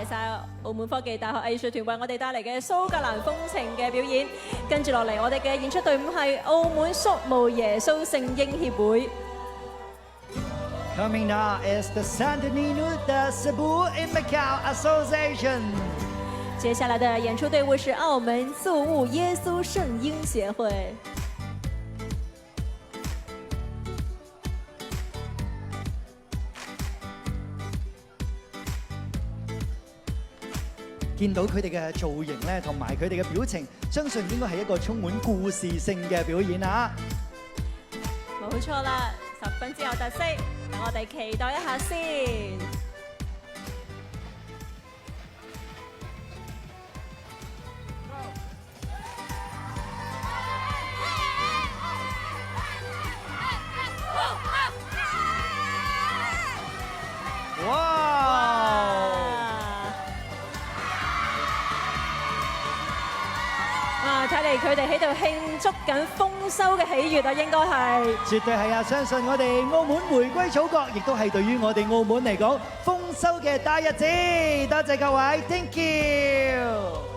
晒澳門科技大學藝術團為我哋帶嚟嘅蘇格蘭風情嘅表演。跟住落嚟，我哋嘅演出隊伍係澳門宿務耶穌聖嬰協會。Coming now is the Santo Niño de Cebu in Macau Association。接下來的演出隊伍是澳門宿務耶穌聖嬰協會。見到佢哋嘅造型咧，同埋佢哋嘅表情，相信應該係一個充滿故事性嘅表演啊！冇錯啦，十分之有特色，等我哋期待一下先。睇嚟佢哋喺度慶祝緊豐收嘅喜悅啊，應該係。絕對係啊！相信我哋澳門回歸祖國，亦都係對於我哋澳門嚟講豐收嘅大日子。多謝各位 ，Thank you。